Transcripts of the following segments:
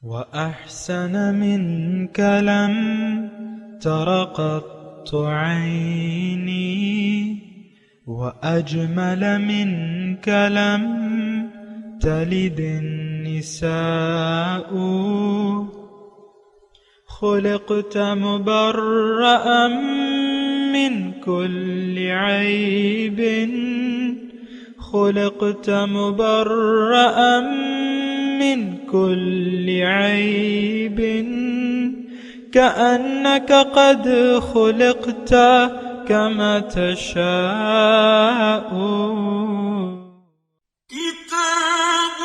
وأحسن منك لم تر قط عيني وأجمل منك لم تلد النساء خلقت مبرأ من كل عيب خلقت مبرأ من كل عيب كأنك قد خلقت كما تشاء كتاب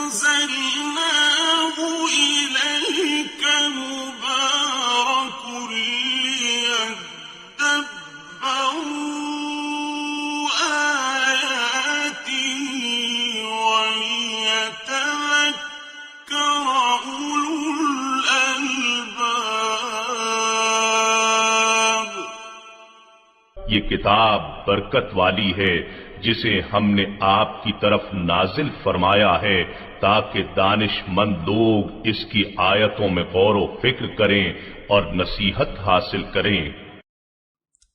أنزلناه إليك مبارك ليدبروا آياته وليتذكر أولو الألباب. یہ کتاب برکت والی ہے جسے ہم نے آپ کی طرف نازل فرمایا ہے تاکہ دانش مند لوگ اس کی آیتوں میں غور و فکر کریں اور نصیحت حاصل کریں.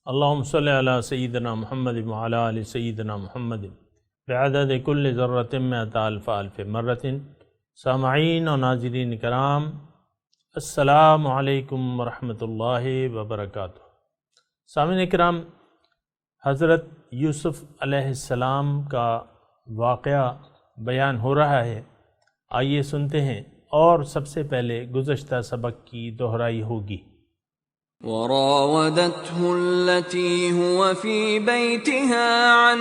اللہم صلی علی سیدنا محمد وعلی آل سیدنا محمد بعدد کل ذرۃ مئۃ الف الف مرۃ. سامعین و ناظرین کرام، السلام علیکم ورحمۃ اللہ وبرکاتہ. سامعین کرام، حضرت یوسف علیہ السلام کا واقعہ بیان ہو رہا ہے. آئیے سنتے ہیں، اور سب سے پہلے گزشتہ سبق کی دہرائی ہوگی. وراودته التي هو في بيتها عن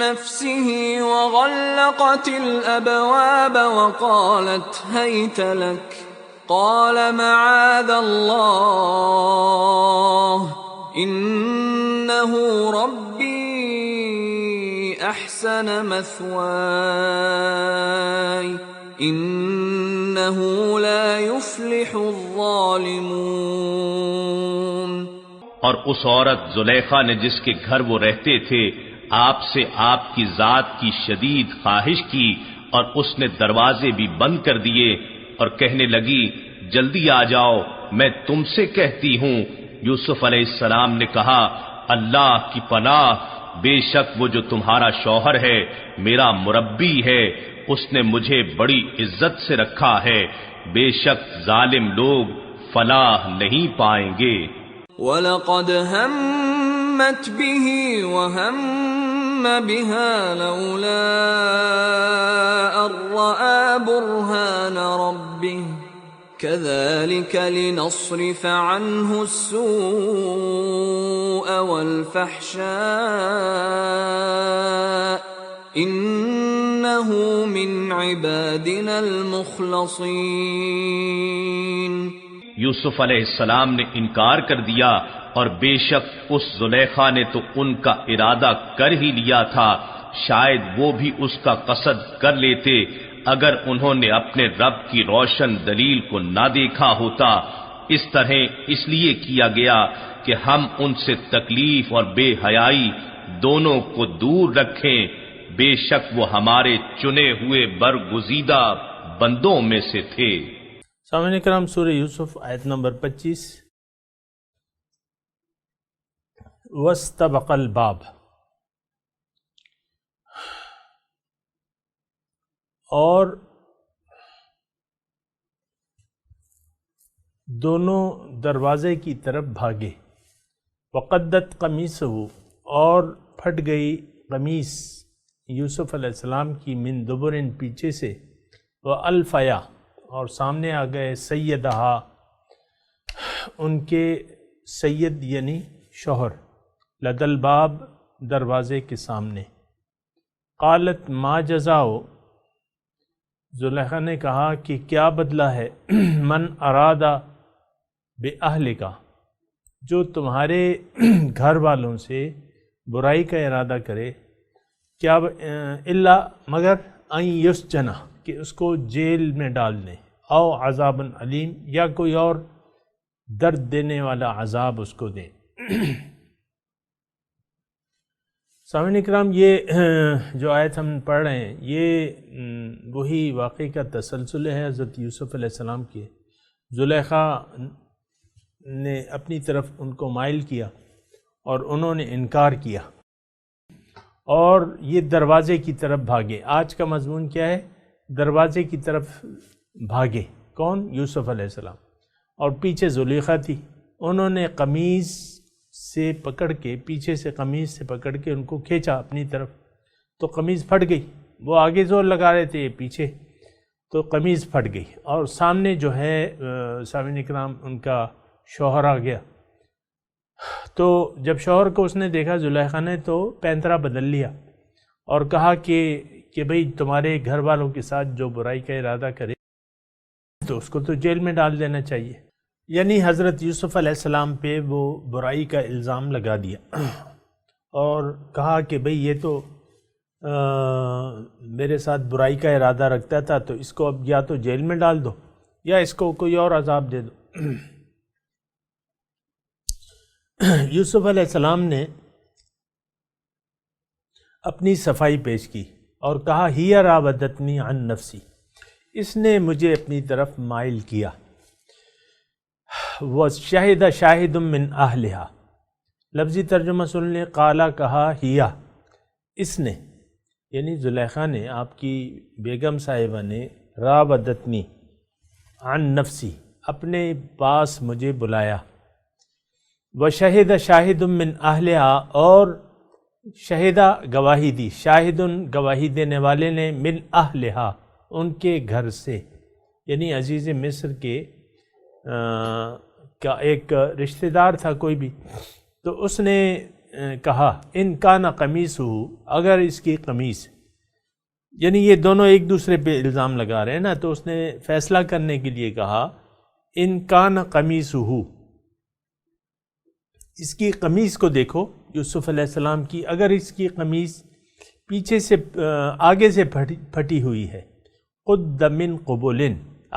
نفسه وغلقت الأبواب وقالت هيت لك قال معاذ الله إنه ربي أحسن مثواي إنه لا يفلح الظالمون. اور اس عورت زلیخا نے جس کے گھر وہ رہتے تھے آپ سے آپ کی ذات کی شدید خواہش کی، اور اس نے دروازے بھی بند کر دیے اور کہنے لگی جلدی آ جاؤ، میں تم سے کہتی ہوں. یوسف علیہ السلام نے کہا اللہ کی پناہ، بے شک وہ جو تمہارا شوہر ہے میرا مربی ہے، اس نے مجھے بڑی عزت سے رکھا ہے، بے شک ظالم لوگ فلاح نہیں پائیں گے. وَلَقَدْ هَمَّتْ بِهِ وَهَمَّ بِهَا لَوْلَا أَن رَّأَىٰ بُرْهَانَ رَبِّهِ كَذَٰلِكَ لِنَصْرِفَ عَنْهُ السُّوءَ وَالْفَحْشَاءَ إِنَّهُ مِنْ عِبَادِنَا الْمُخْلَصِينَ. یوسف علیہ السلام نے انکار کر دیا، اور بے شک اس زلیخا نے تو ان کا ارادہ کر ہی لیا تھا، شاید وہ بھی اس کا قصد کر لیتے اگر انہوں نے اپنے رب کی روشن دلیل کو نہ دیکھا ہوتا. اس طرح اس لیے کیا گیا کہ ہم ان سے تکلیف اور بے حیائی دونوں کو دور رکھیں، بے شک وہ ہمارے چنے ہوئے برگزیدہ بندوں میں سے تھے. سامعین کرام، سورہ یوسف آیت نمبر 25. وَاسْتَبَقَ الْبَابَ، اور دونوں دروازے کی طرف بھاگے. وَقَدَّتْ قَمِيصَهُ، اور پھٹ گئی قمیص یوسف علیہ السلام کی من دبرن پیچھے سے. وَأَلْفَيَا، اور سامنے آ گئے سیدہا، ان کے سید یعنی شوہر، لد الباب، دروازے کے سامنے. قالت ما جزاؤ، زلیخا نے کہا کہ کیا بدلہ ہے، من ارادہ بِأَہْلِکَ، جو تمہارے گھر والوں سے برائی کا ارادہ کرے، کیا الا مگر ان یسجن، کہ اس کو جیل میں ڈال دیں، او عذاب علیم، یا کوئی اور درد دینے والا عذاب اس کو دیں. سامعین اکرام، یہ جو آیت ہم پڑھ رہے ہیں یہ وہی واقعے کا تسلسل ہے حضرت یوسف علیہ السلام کی۔ زلیخا نے اپنی طرف ان کو مائل کیا اور انہوں نے انکار کیا اور یہ دروازے کی طرف بھاگے۔ آج کا مضمون کیا ہے؟ دروازے کی طرف بھاگے۔ کون؟ یوسف علیہ السلام، اور پیچھے زلیخا تھی۔ انہوں نے قمیص سے پکڑ کے، پیچھے سے قمیص سے پکڑ کے ان کو کھینچا اپنی طرف، تو قمیص پھٹ گئی۔ وہ آگے زور لگا رہے تھے، پیچھے، تو قمیص پھٹ گئی۔ اور سامنے جو ہے سامعین اکرام ان کا شوہر آ گیا۔ تو جب شوہر کو اس نے دیکھا زلیخا نے، تو پینترا بدل لیا اور کہا کہ بھئی تمہارے گھر والوں کے ساتھ جو برائی کا ارادہ کرے تو اس کو تو جیل میں ڈال دینا چاہیے۔ یعنی حضرت یوسف علیہ السلام پہ وہ برائی کا الزام لگا دیا اور کہا کہ بھئی یہ تو میرے ساتھ برائی کا ارادہ رکھتا تھا، تو اس کو اب یا تو جیل میں ڈال دو یا اس کو کوئی اور عذاب دے دو۔ یوسف علیہ السلام نے اپنی صفائی پیش کی اور کہا ہی راودتنی عن نفسی، اس نے مجھے اپنی طرف مائل کیا۔ وشہد شاہد من اہلہا، لفظی ترجمہ سن لیں، قالا کہا ہیا، اس نے یعنی زلیخا نے، آپ کی بیگم صاحبہ نے، راودتنی عن نفسی، اپنے پاس مجھے بلایا۔ وشہد شاہد من اہلہا، اور شہیدہ گواہی دی، شاہد گواہی دینے والے نے، من اہلہا ان کے گھر سے، یعنی عزیز مصر کے کا ایک رشتہ دار تھا کوئی بھی، تو اس نے کہا ان کان قمیصہ، اگر اس کی قمیص، یعنی یہ دونوں ایک دوسرے پہ الزام لگا رہے ہیں نا، تو اس نے فیصلہ کرنے کے لیے کہا ان کان قمیصہ، اس کی قمیص کو دیکھو یوسف علیہ السلام کی، اگر اس کی قمیص پیچھے سے آگے سے پھٹی ہوئی ہے، قد من قبل،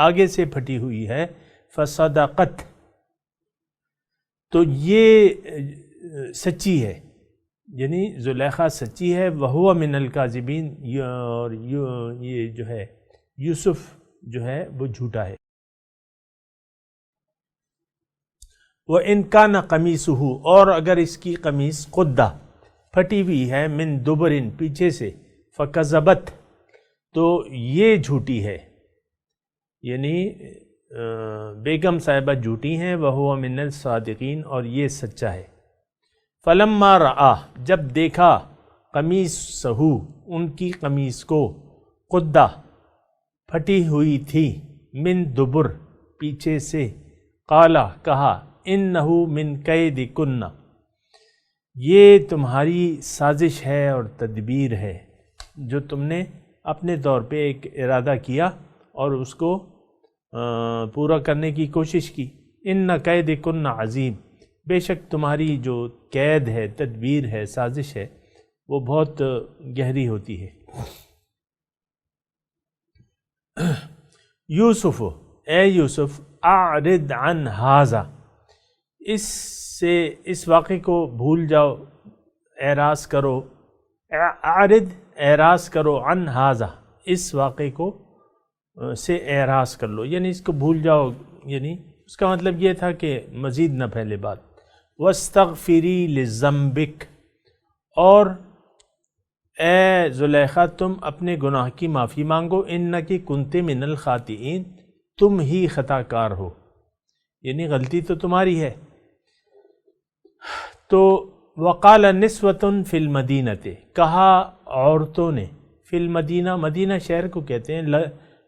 آگے سے پھٹی ہوئی ہے، فصدقت، تو یہ سچی ہے، یعنی زلیخا سچی ہے، وہو من الکاذبین، اور یہ جو ہے یوسف جو ہے وہ جھوٹا ہے۔ وَإِنْ كَانَ قَمِيصُهُ، اور اگر اس کی قمیص قدہ پھٹی ہوئی ہے، من دبرن، پیچھے سے، فَكَذَبَتْ، تو یہ جھوٹی ہے، یعنی بیگم صاحبہ جھوٹی ہیں، وَهُوَ مِنَ الصَّادِقِينَ، اور یہ سچا ہے۔ فَلَمَّا رَآ، جب دیکھا، قَمِيصَهُ، ان کی قمیص کو، قدہ پھٹی ہوئی تھی، من دبر، پیچھے سے، قالا، کہا، انہو من کیدکن، یہ تمہاری سازش ہے اور تدبیر ہے، جو تم نے اپنے طور پہ ایک ارادہ کیا اور اس کو پورا کرنے کی کوشش کی۔ ان کیدکن عظیم، بے شک تمہاری جو قید ہے، تدبیر ہے، سازش ہے، وہ بہت گہری ہوتی ہے۔ یوسف، اے یوسف، اعرض عن ھذا، اس واقعے کو بھول جاؤ، اعراض کرو، اعرض، اعراض کرو، عن ھذا، اس واقعے کو سے اعراض کر لو، یعنی اس کو بھول جاؤ، یعنی اس کا مطلب یہ تھا کہ مزید نہ پھیلے بات۔ واستغفری لذنبک، اور اے زلیخا تم اپنے گناہ کی معافی مانگو، انکی کنت من الخاطئین، تم ہی خطا کار ہو، یعنی غلطی تو تمہاری ہے۔ تو وقال نسوۃ فی المدینۃ، کہا عورتوں نے، فی المدینہ، مدینہ شہر کو کہتے ہیں،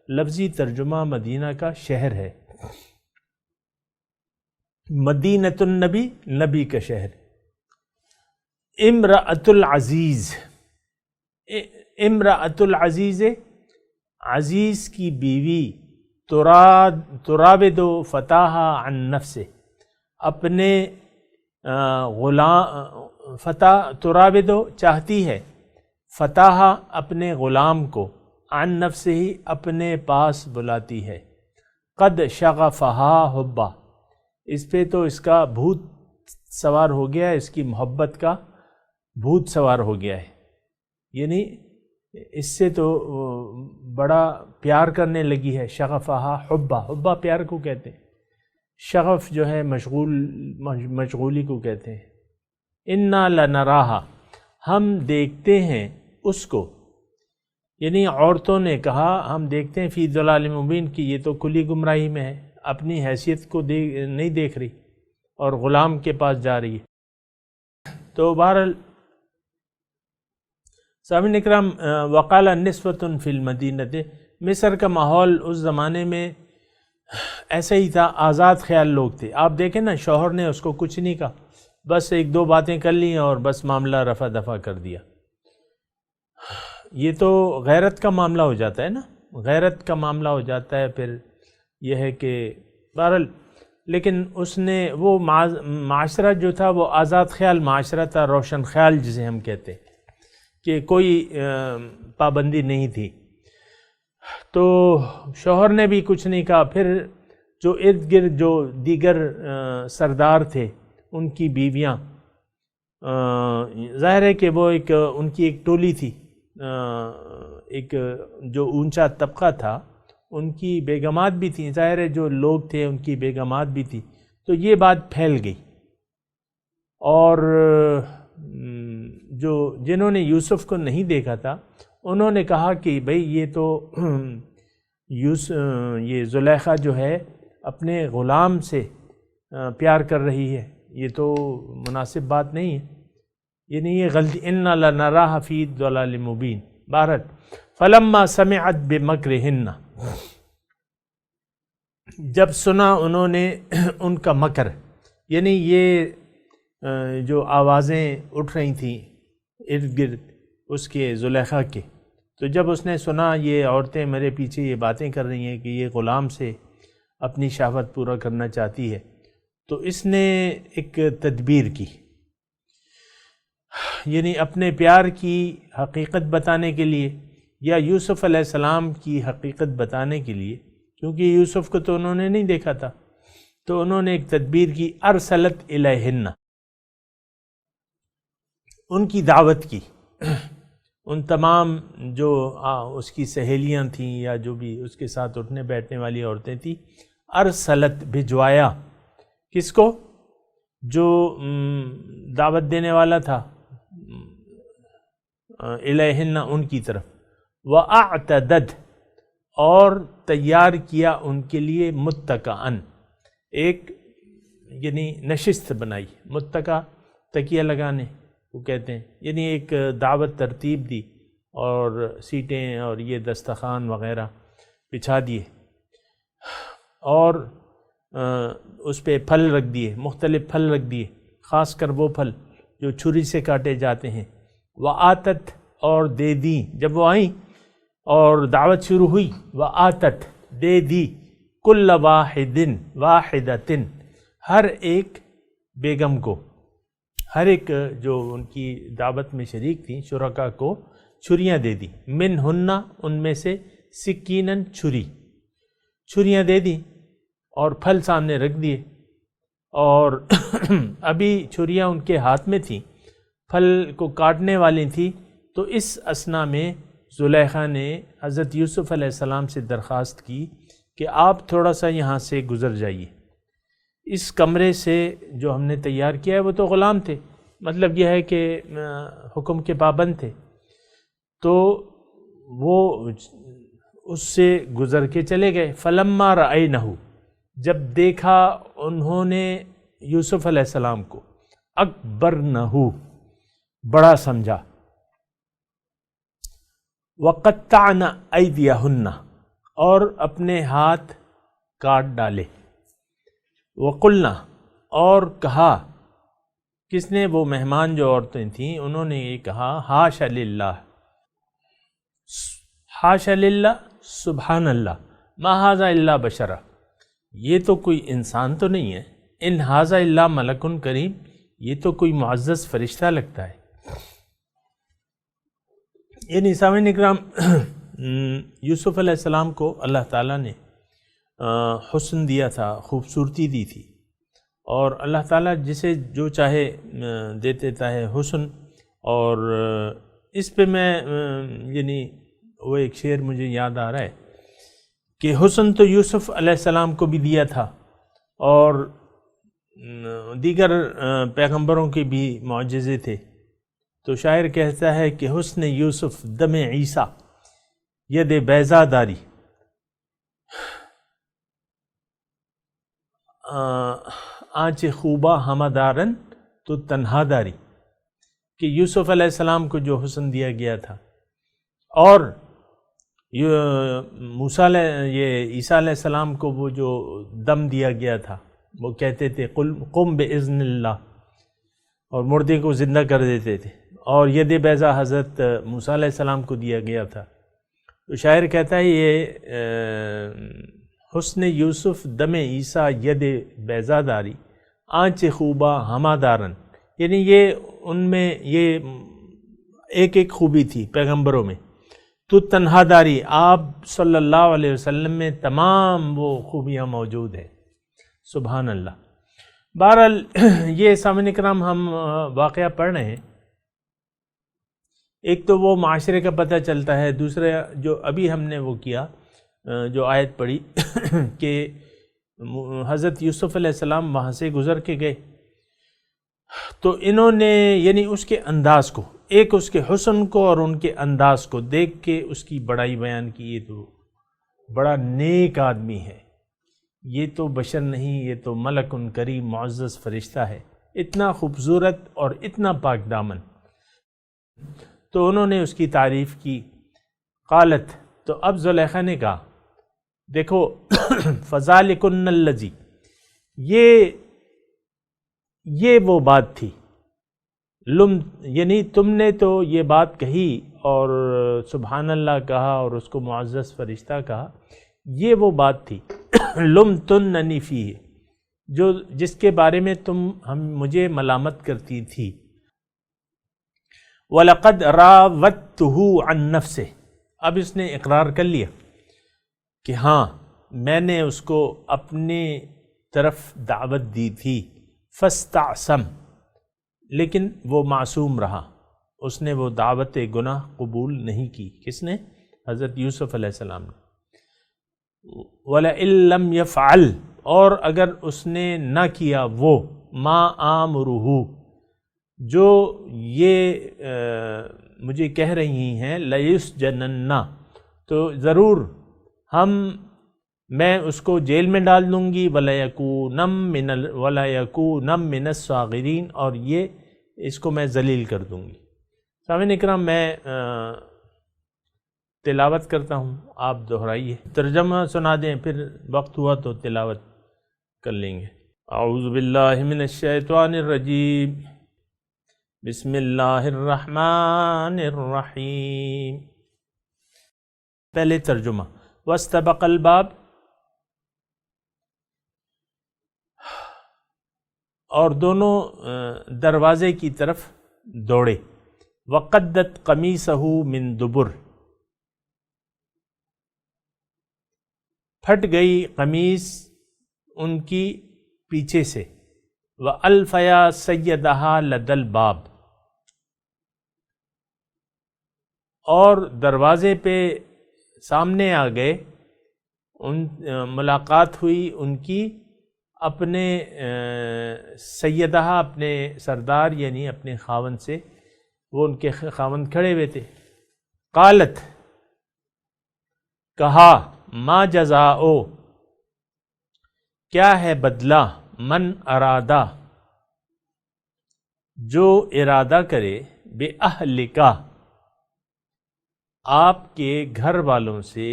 لفظی ترجمہ مدینہ کا شہر ہے، مدینۃ النبی، نبی کا شہر۔ امرأۃ العزیز، امرأۃ العزیز، عزیز کی بیوی، تراود فتاحا عن نفسه، اپنے غلام، فتح تراود چاہتی ہے، فتاحا اپنے غلام کو، عن نفسه ہی اپنے پاس بلاتی ہے، قد شغفہا حبا، اس پہ تو اس کا بھوت سوار ہو گیا، اس کی محبت کا بھوت سوار ہو گیا ہے، یعنی اس سے تو بڑا پیار کرنے لگی ہے. شغفہا حبا، حبا پیار کو کہتے ہیں، شغف جو ہے مشغولی کو کہتے ہیں. انا لنراہا، ہم دیکھتے ہیں اس کو، یعنی عورتوں نے کہا ہم دیکھتے ہیں فی ضلال مبین کہ یہ تو کلی گمراہی میں ہے، اپنی حیثیت کو نہیں دیکھ رہی اور غلام کے پاس جا رہی ہے. تو بہرحال سامعین اکرام، وقال نسوۃ فی المدینہ، مصر کا ماحول اس زمانے میں ایسا ہی تھا، آزاد خیال لوگ تھے. آپ دیکھیں نا، شوہر نے اس کو کچھ نہیں کہا، بس ایک دو باتیں کر لیں اور بس معاملہ رفع دفع کر دیا. یہ تو غیرت کا معاملہ ہو جاتا ہے نا، غیرت کا معاملہ ہو جاتا ہے. پھر یہ ہے کہ بہرحال، لیکن اس نے وہ معاشرہ جو تھا وہ آزاد خیال معاشرہ تھا، روشن خیال جسے ہم کہتے ہیں، کہ کوئی پابندی نہیں تھی. تو شوہر نے بھی کچھ نہیں کہا. پھر جو ارد گرد جو دیگر سردار تھے، ان کی بیویاں، ظاہر ہے کہ وہ ان کی ایک ٹولی تھی، ایک جو اونچا طبقہ تھا، ان کی بیگمات بھی تھیں، ظاہر ہے جو لوگ تھے ان کی بیگمات بھی تھیں. تو یہ بات پھیل گئی، اور جنہوں نے یوسف کو نہیں دیکھا تھا انہوں نے کہا کہ بھئی یہ تو یہ زلیخا جو ہے اپنے غلام سے پیار کر رہی ہے، یہ تو مناسب بات نہیں ہے، یعنی یہ غلطی. انا لنراہ فی ضلال مبین. بہرحال فلما سمعت بمکرہن، جب سنا انہوں نے ان کا مکر، یعنی یہ جو آوازیں اٹھ رہی تھیں ارد گرد اس کے زلیخا کے، تو جب اس نے سنا یہ عورتیں میرے پیچھے یہ باتیں کر رہی ہیں کہ یہ غلام سے اپنی شہوت پورا کرنا چاہتی ہے، تو اس نے ایک تدبیر کی، یعنی اپنے پیار کی حقیقت بتانے کے لیے یا یوسف علیہ السلام کی حقیقت بتانے کے لیے، کیونکہ یوسف کو تو انہوں نے نہیں دیکھا تھا، تو انہوں نے ایک تدبیر کی. ارسلت الیہن، ان کی دعوت کی، ان تمام جو اس کی سہیلیاں تھیں یا جو بھی اس کے ساتھ اٹھنے بیٹھنے والی عورتیں تھیں. ارسلت، بھجوایا، کس کو؟ جو دعوت دینے والا تھا، الیہن، ان کی طرف. وَأَعْتَدَدْ، اور تیار کیا ان کے لیے متکئن، ایک یعنی نشست بنائی. متکا تکیہ لگانے وہ کہتے ہیں، یعنی ایک دعوت ترتیب دی اور سیٹیں اور یہ دسترخوان وغیرہ بچھا دیے، اور اس پہ پھل رکھ دیے، مختلف پھل رکھ دیے، خاص کر وہ پھل جو چھری سے کاٹے جاتے ہیں. وآتت، اور دے دی، جب وہ آئیں اور دعوت شروع ہوئی، وآتت، دے دی، کل واحدۃ، ہر ایک بیگم کو، ہر ایک جو ان کی دعوت میں شریک تھیں شرکاء کو چھریاں دے دی. منہن، ان میں سے، سکینن، چھریاں دے دی اور پھل سامنے رکھ دیے. اور ابھی چھریاں ان کے ہاتھ میں تھیں، پھل کو کاٹنے والی تھیں. تو اس اثنا میں زلیخا نے حضرت یوسف علیہ السلام سے درخواست کی کہ آپ تھوڑا سا یہاں سے گزر جائیے، اس کمرے سے جو ہم نے تیار کیا ہے. وہ تو غلام تھے، مطلب یہ ہے کہ حکم کے پابند تھے، تو وہ اس سے گزر کے چلے گئے. فلما رأینہ، جب دیکھا انہوں نے یوسف علیہ السلام کو، اکبرنہ، بڑا سمجھا. وقطعن ایدیہن، اور اپنے ہاتھ کاٹ ڈالے. وقلنا، اور کہا، کس نے؟ وہ مہمان جو عورتیں تھیں انہوں نے یہ کہا، حاشا للہ، حاشا للہ، سبحان اللہ، ما ھذا الا بشرا، یہ تو کوئی انسان تو نہیں ہے. ان ھذا الا ملک کریم، یہ تو کوئی معزز فرشتہ لگتا ہے. یعنی سامعین اکرام، یوسف علیہ السلام کو اللہ تعالیٰ نے حسن دیا تھا، خوبصورتی دی تھی، اور اللہ تعالیٰ جسے جو چاہے دے دیتا ہے حسن. اور اس پہ میں یعنی وہ ایک شعر مجھے یاد آ رہا ہے کہ حسن تو یوسف علیہ السلام کو بھی دیا تھا اور دیگر پیغمبروں کے بھی معجزے تھے، تو شاعر کہتا ہے کہ حسن یوسف دم عیسیٰ ید بیضا داری، آنچ خوبہ ہمہ دارن تو تنہا داری، کہ یوسف علیہ السلام کو جو حسن دیا گیا تھا اور یہ عیسیٰ علیہ السلام کو وہ جو دم دیا گیا تھا، وہ کہتے تھے قم باذن اللہ، اور مردے کو زندہ کر دیتے تھے، اور ید بیضا حضرت موسیٰ علیہ السلام کو دیا گیا تھا۔ تو شاعر کہتا ہے یہ حسن یوسف دم عیسیٰ ید بیضا داری آنچ خوبہ ہمہ دارن، یعنی یہ ان میں یہ ایک ایک خوبی تھی پیغمبروں میں، تو تنہا داری، آپ صلی اللہ علیہ وسلم میں تمام وہ خوبیاں موجود ہیں، سبحان اللہ۔ بہرحال یہ سامعین کرام ہم واقعہ پڑھ رہے ہیں، ایک تو وہ معاشرے کا پتہ چلتا ہے، دوسرا جو ابھی ہم نے وہ کیا جو آیت پڑھی کہ حضرت یوسف علیہ السلام وہاں سے گزر کے گئے، تو انہوں نے یعنی اس کے انداز کو، ایک اس کے حسن کو اور ان کے انداز کو دیکھ کے اس کی بڑائی بیان کی، یہ تو بڑا نیک آدمی ہے، یہ تو بشر نہیں، یہ تو ملک کریم معزز فرشتہ ہے، اتنا خوبصورت اور اتنا پاک دامن۔ تو انہوں نے اس کی تعریف کی۔ قالت، تو اب زلیخا نے کہا دیکھو فذالکن الذی، یہ وہ بات تھی، یعنی تم نے تو یہ بات کہی اور سبحان اللہ کہا اور اس کو معزز فرشتہ کہا، یہ وہ بات تھی لمتننی فیہ، جو جس کے بارے میں تم مجھے ملامت کرتی تھی۔ وَلَقَدْ رَاوَدتُّهُ عَن نَفْسِهِ، اب اس نے اقرار کر لیا کہ ہاں میں نے اس کو اپنی طرف دعوت دی تھی، فاستعصم، لیکن وہ معصوم رہا، اس نے وہ دعوت گناہ قبول نہیں کی۔ کس نے؟ حضرت یوسف علیہ السلام نے۔ وَلَئِن لَّمْ يَفْعَلْ، اور اگر اس نے نہ کیا وہ مَا آمُرُهُ، جو یہ مجھے کہہ رہی ہیں، لَيُسْجَنَنَّ، تو ضرور میں اس کو جیل میں ڈال دوں گی، وَلَيَكُونَ مِنَ الصَّاغِرِينَ، اور اس کو میں ذلیل کر دوں گی۔ سامعین اکرام، میں تلاوت کرتا ہوں، آپ دہرائیے، ترجمہ سنا دیں، پھر وقت ہوا تو تلاوت کر لیں گے۔ اعوذ باللہ من الشیطان الرجیم، بسم اللہ الرحمن الرحیم۔ پہلے ترجمہ، واستبق الباب، اور دونوں دروازے کی طرف دوڑے، وقدت قمیصہ من دبر، پھٹ گئی قمیص ان کی پیچھے سے، وَأَلْفَيَا سَيَّدَهَا لَدَى الْبَابِ، اور دروازے پہ سامنے آ گئے، ملاقات ہوئی ان کی اپنے سیدہ، اپنے سردار یعنی اپنے خاوند سے، وہ ان کے خاوند کھڑے ہوئے تھے۔ قالت، کہا، ما جزاؤ، کیا ہے بدلہ، من ارادہ، جو ارادہ کرے، بے اہلکا، آپ کے گھر والوں سے،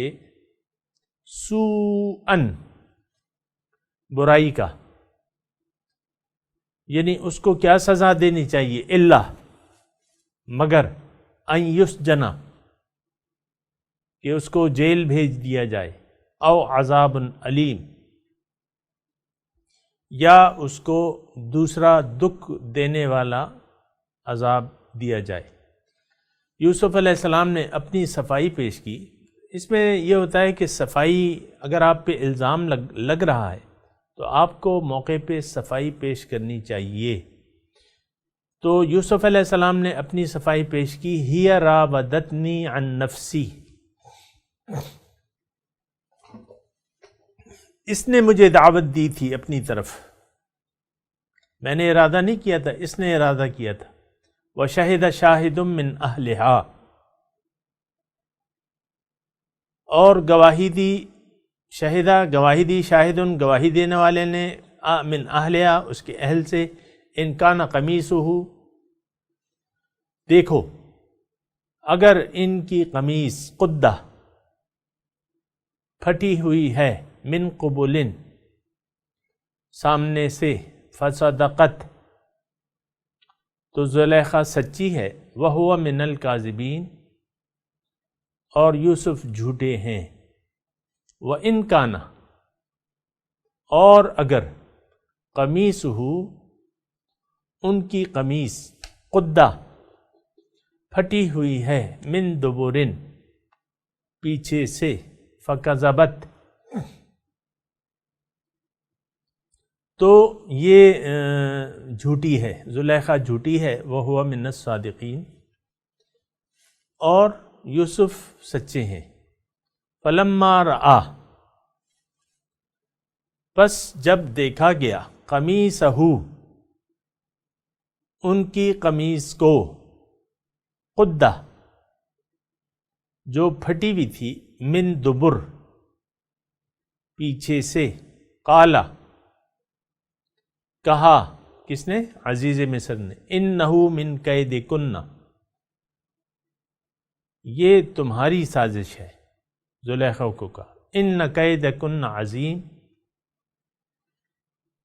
سوءن، برائی کا، یعنی اس کو کیا سزا دینی چاہیے، اللہ، مگر ان یسجنا، کہ اس کو جیل بھیج دیا جائے، او عذاب علیم، یا اس کو دوسرا دکھ دینے والا عذاب دیا جائے۔ یوسف علیہ السلام نے اپنی صفائی پیش کی۔ اس میں یہ ہوتا ہے کہ صفائی، اگر آپ پہ الزام لگ رہا ہے تو آپ کو موقع پہ صفائی پیش کرنی چاہیے۔ تو یوسف علیہ السلام نے اپنی صفائی پیش کی، ہی راودتنی عن نفسی، اس نے مجھے دعوت دی تھی اپنی طرف، میں نے ارادہ نہیں کیا تھا، اس نے ارادہ کیا تھا۔ وَشَهِدَ شَاهِدٌ مِّنْ أَهْلِهَا، اور گواہی دی، شہدہ گواہی دی، شاہدن گواہی دینے والے نے، من اہلها اس کے اہل سے، ان کان قمیصہ، دیکھو اگر ان کی قمیص قدہ پھٹی ہوئی ہے، من قبل سامنے سے، فصدقت تو زلیخا سچی ہے، وہو من الکاذبین اور یوسف جھوٹے ہیں، وَإِن کان اور اگر، قمیصہ ان کی قمیص، قدہ پھٹی ہوئی ہے، من دبرن پیچھے سے، فکذبت تو یہ جھوٹی ہے، زلیخا جھوٹی ہے، وہو من الصادقین اور یوسف سچے ہیں۔ فلما رآ پس جب دیکھا گیا، قمیصہ ان کی قمیص کو، قدہ جو پھٹی ہوئی تھی، من دبر پیچھے سے، قالا کہا، کس نے؟ عزیز مصر نے، انہو من کیدکن یہ تمہاری سازش ہے، زلیخا کو کہا، ان کیدکن عظیم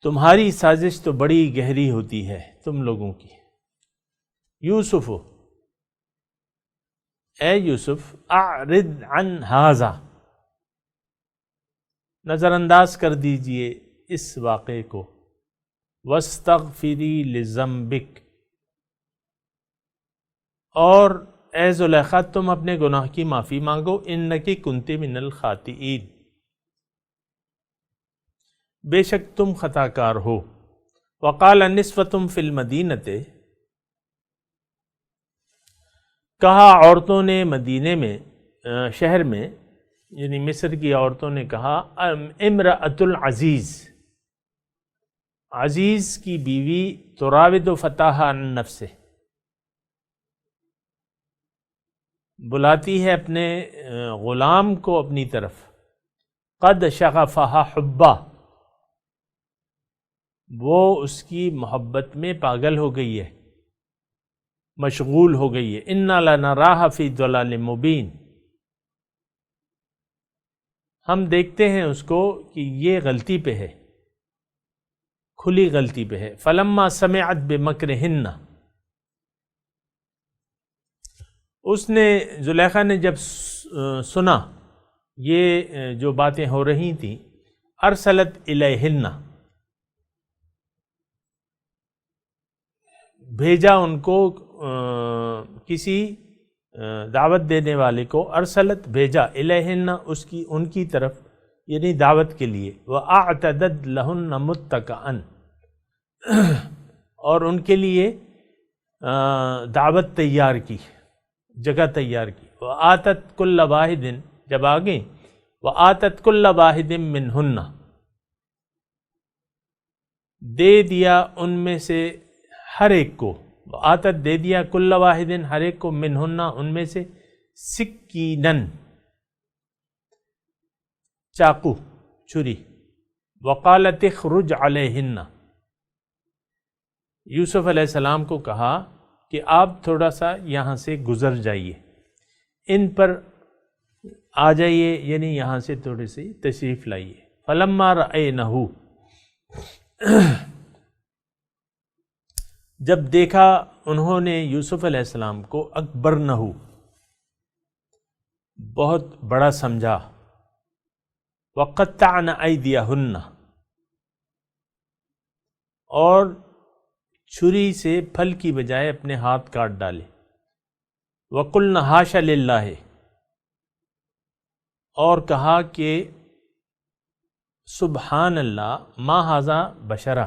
تمہاری سازش تو بڑی گہری ہوتی ہے تم لوگوں کی۔ یوسف اے یوسف، اعرض عن ھذا نظر انداز کر دیجئے اس واقعے کو، واستغفری لذنبک اور اے زلیخا تم اپنے گناہ کی معافی مانگو، انکی کنت من الخاطئین بے شک تم خطا کار ہو۔ وقال نسوۃ فی المدینۃ کہا عورتوں نے مدینے میں، شہر میں، یعنی مصر کی عورتوں نے کہا، امرأۃ العزیز، عزیز کی بیوی، تراود فتاحا عن نفسہ بلاتی ہے اپنے غلام کو اپنی طرف، قد شغفہا حبا وہ اس کی محبت میں پاگل ہو گئی ہے، مشغول ہو گئی ہے، انا لنراہ فی ضلال مبین ہم دیکھتے ہیں اس کو کہ یہ غلطی پہ ہے، کھلی غلطی پہ ہے۔ فلما سمعت بمکرہن اس نے، زلیخا نے جب سنا یہ جو باتیں ہو رہی تھیں، ارسلت الیہن بھیجا ان کو، کسی دعوت دینے والے کو، ارسلت بھیجا، الیہن اس کی، ان کی طرف، یعنی دعوت کے لیے، وَأَعْتَدَتْ لَهُنَّ مُتَّكَأً اور ان کے لیے دعوت تیار کی، جگہ تیار کی، وَآتَتْ كُلَّ وَاحِدٍ جب آگے، وَآتَتْ كُلَّ وَاحِدٍ مِّنْهُنَّ دے دیا ان میں سے ہر ایک کو، وَآتَتْ دے دیا كُلَّ وَاحِدٍ ہر ایک کو، مِّنْهُنَّ ان میں سے، سکینن چاقو، چھری، وقالت اخرج علیہن یوسف علیہ السلام کو کہا کہ آپ تھوڑا سا یہاں سے گزر جائیے، ان پر آ جائیے، یعنی یہاں سے تھوڑی سی تشریف لائیے۔ فلما رأینہ جب دیکھا انہوں نے یوسف علیہ السلام کو، اکبرنہ بہت بڑا سمجھا، وقطعن ایدیہن اور چھری سے پھل کی بجائے اپنے ہاتھ کاٹ ڈالے، وقلن حاشا للہ اور کہا کہ سبحان اللہ، ما ھذا بشرا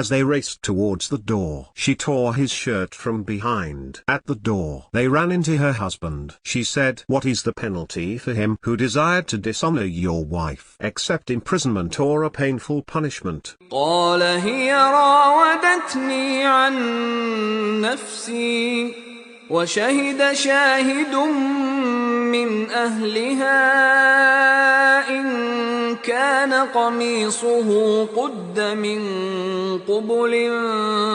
As they raced towards the door, she tore his shirt from behind. At the door, they ran into her husband. She said, "What is the penalty for him who desired to dishonor your wife, except imprisonment or a painful punishment?" قال هي راودتني عن نفسي وشهد شاهد من أهلها إن كان قميصه قد من قبل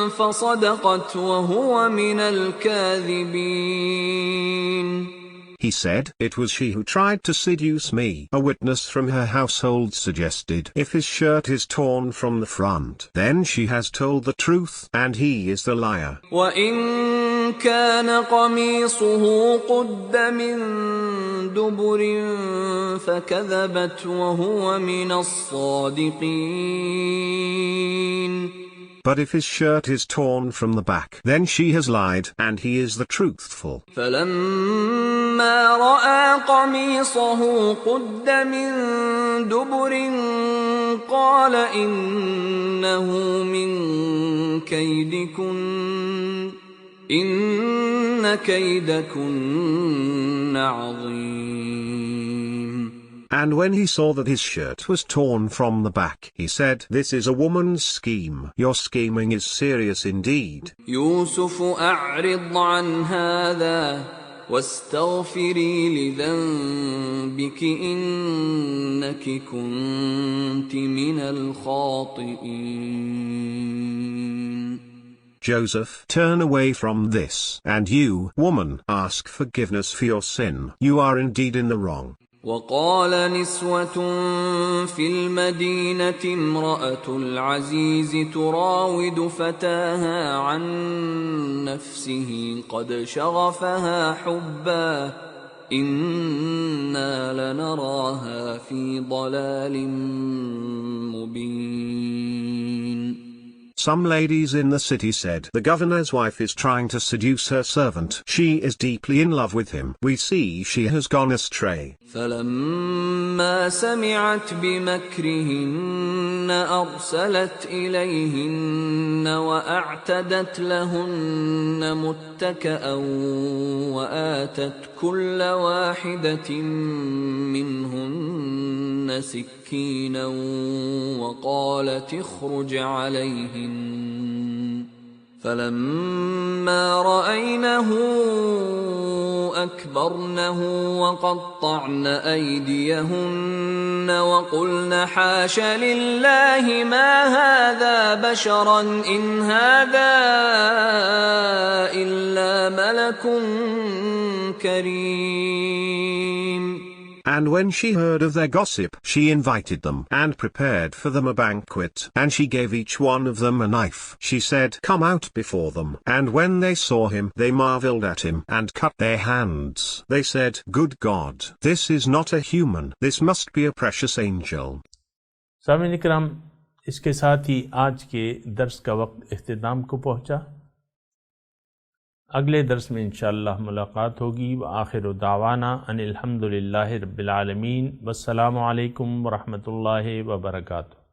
فصدقت وهو من الكاذبين. He said, "It was she who tried to seduce me." A witness from her household suggested, "If his shirt is torn from the front, then she has told the truth, and he is the liar." وَإِن كَانَ قَمِيصُهُ قُدَّ مِن دُبُرٍ فَكَذَبَتْ وَهُوَ مِنَ الصَّادِقِينَ. But if his shirt is torn from the back, then she has lied, and he is the truthful. فَلَمَّا رَأَى قَمِيصَهُ قُدَّ مِن دُبُرٍ قَالَ إِنَّهُ مِن كَيْدِكُنَّ إِنَّ كَيْدَكُنَّ عَظِيمٌ. And when he saw that his shirt was torn from the back, he said, "This is a woman's scheme. Your scheming is serious indeed." يوسف أعرض عن هذا واستغفري لذنبك إنك كنت من الخاطئين. Joseph, turn away from this, and you, woman, ask forgiveness for your sin. You are indeed in the wrong. وقال نسوة في المدينة امرأة العزيز تراود فتاها عن نفسه قد شغفها حبا إنا لنراها في ضلال مبين. Some ladies in the city said, "The governor's wife is trying to seduce her servant. She is deeply in love with him. We see she has gone astray." فلما سمعت بمكرهن أرسلت إليهن وأعتدت لهن متكأ وآتت كل واحدة منهن سكينا وقالت اخرج عليهن. فلما رأينه أكبرنه وقطعن أيديهن وقلن حاش لله ما هذا بشرا إن هذا إلا ملك كريم. And when she heard of their gossip, she invited them and prepared for them a banquet, and she gave each one of them a knife. She said, "Come out before them." And when they saw him, they marveled at him and cut their hands. They said, "Good God, this is not a human, this must be a precious angel." سامعین اکرام، اس کے ساتھ ہی آج کے درس کا وقت اختتام کو پہنچا۔ اگلے درس میں انشاءاللہ ملاقات ہوگی۔ وآخر دعوانا ان الحمد للہ رب العالمین، والسلام علیکم ورحمۃ اللہ وبرکاتہ۔